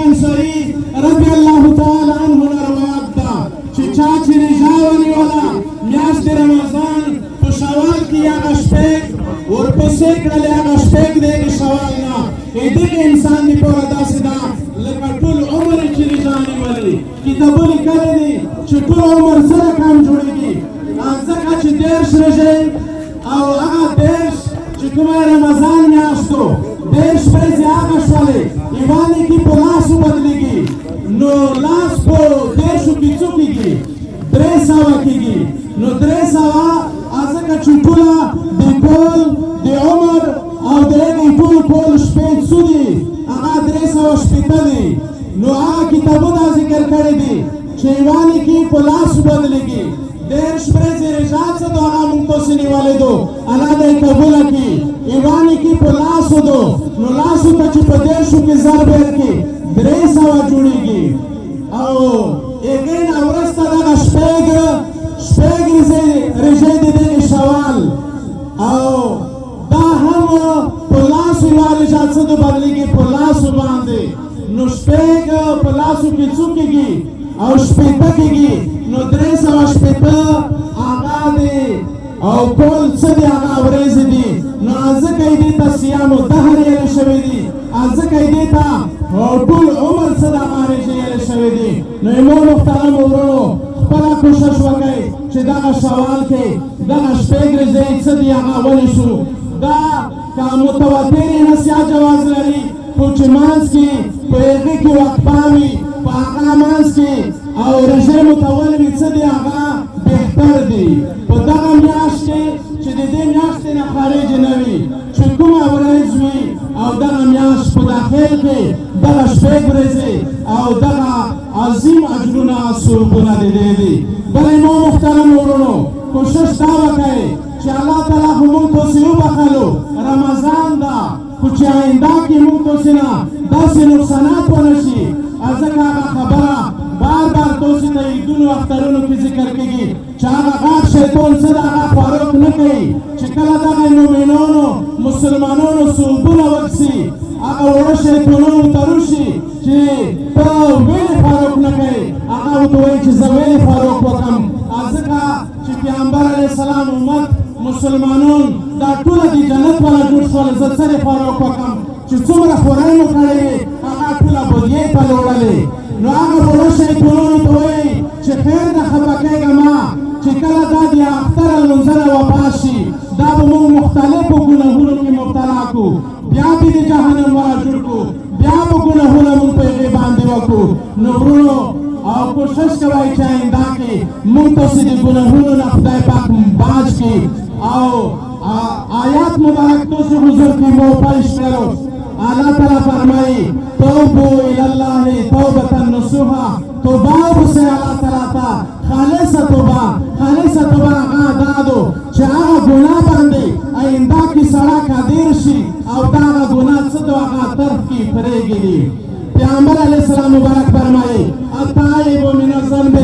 انصاری رضی الله تعالی عنه روایت ده چې چا چې رژا ونیوله میاشت رمضان په شوال کې هغه شپږ ورپسې کړلې هغه شپږ دی د شوال نه دغه انسان دپاره داسې ده لکه ټول عمر چې رژا نیولې کتابونه لیکلي دي چې ټول عمر سره کم جوړېږي ځکه چې دېرش رژې او هغه دېرش چې کومه رمضان میاشتو دېرش ورځې هغه شولې یوانې کې په لاسو بدلېږي نو لاس په دېرشو کې څو کېږي 300 کېږي نو 300 ځکه چې ټوله د کول د عمر او د هغې ټول شپې څو دي هغه 380 دي نو هغه کتابونه ذکر کړي دي چې یوانې کې په لاسو بدلېږي دېرش ورځې رژا څه دو هغه موږ تاسې نیولې دو الله دې قبوله کړي یوانې کې په لاسو دو نو لاسو ته چې په دېرشو کې ضرب ورکړي 300 جوړېږي او هغې نه وروسته دغه شپږ رژې د دغې شوال او دا هم په لاسو یوه رژا څه دو بدلېږي په لاسو باندې نو شپږ په لاسو کې څو کېږي او 80 کېږي نو 380 هغه دی او کول څه دی هغه ورځې دي نو ځکه یې دې ته صیام الدهر ویلی شوی دي ځکه یې دې ته ټول عمر څه د هغه رژې ویلی شوی دي نو ایمو محترم ورونو خپله کوشش وکړئ چې دغه شوال کې دغه شپږ رژې څه دي هغه ونیسو دا که متواتر یې نسیا جواز لري خو چې منځ کې په هغې کې وقفه وي په هغه منځ کې او رژې متول وي څه دی هغه بهتر دی په دغه میاشت کې چې د دې میاشتې نه خارج نه وي چې کومه ورځ وي او دغه میاشت په داخل کې دغه شپږ ورځې او دغه عظیم اجرونه ثوابونه د دې دي بلې مو محترم ورونو کوشش دا وکړئ چې الله تعالی خو موږ تاسې وبخلو رمضان ده خو چې آینده کې موږ تاسې نه داسې نقصانات ونه شي ځکه هغه خبره بار تاسې ته عیدونو اخترونو کې ذکر کېږي چې هغه غټ شیطان څه د هغه فاروق نه کوي چې کله دغه مؤمنانو مسلمانانو ثوابونه وکړي هغه وړه شیطانانو ته روشي چې ته ولې فاروق نه کوې هغه ورته وایي چې زه ولې فاروق وکړم ځکه چې پیغمبر علیه السلام امت مسلمانان دا ټوله د جنت والا جوړ شول زه څه د فاروق وکړم چې څومره خورۍ مو کړی وي هغه ټوله بدیې ته لوړلې نو هغه وړه شیطانانو ته وایي چې خیر نه خفه کېږه ما چې کله دا د اختر لمونځنه وفا شي دا به موږ مختلفو ګناهونو کې مبتلا کړو بیا به د جهنم والا جوړ کړو بیا به ګناهونه موږ په هغې باندې وکړو نو ورونو او کوشش کوئ چې آینده کې موږ تاسې د ګناهونو نه خدای پاک باج کړي او آیات مبارک تاسې حضور کې مو پیش کړو الله تعالی فرمایي توبو الی الله توبة نصوحا توبه وباسئ الله تعالی ته خالصه توبه هغه دا ده چې هغه ګناه باندې آینده کې سړی قادر شي او دا هغه ګناه څه ده هغه طرف کې پرېږدي پیغمبر علیه السلام مبارک فرمایي التائب من الذنب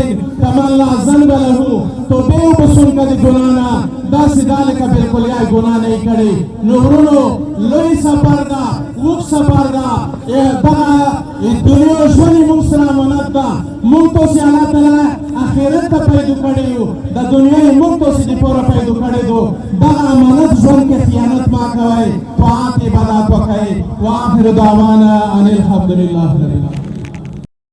کمن لا ذنب له توبې وباسونکي د ګناه نه داسې دا لکه بلکل یې ګناه نه یې کړې نو ورونو لوی سفر ده اوږد سفر ده دغه دنیا ژوند یې موږ سره امانت ده موږ تاسې الله تعالی آخرت ته پیدا کړی یو د دنیا یې موږ تاسې دپاره پیدا کړی دو دغه امانت ژوند کې خیانت مه کوئ طاعت عبادت وکړئ واخر دعوانا ان الحمدلله رب العالمین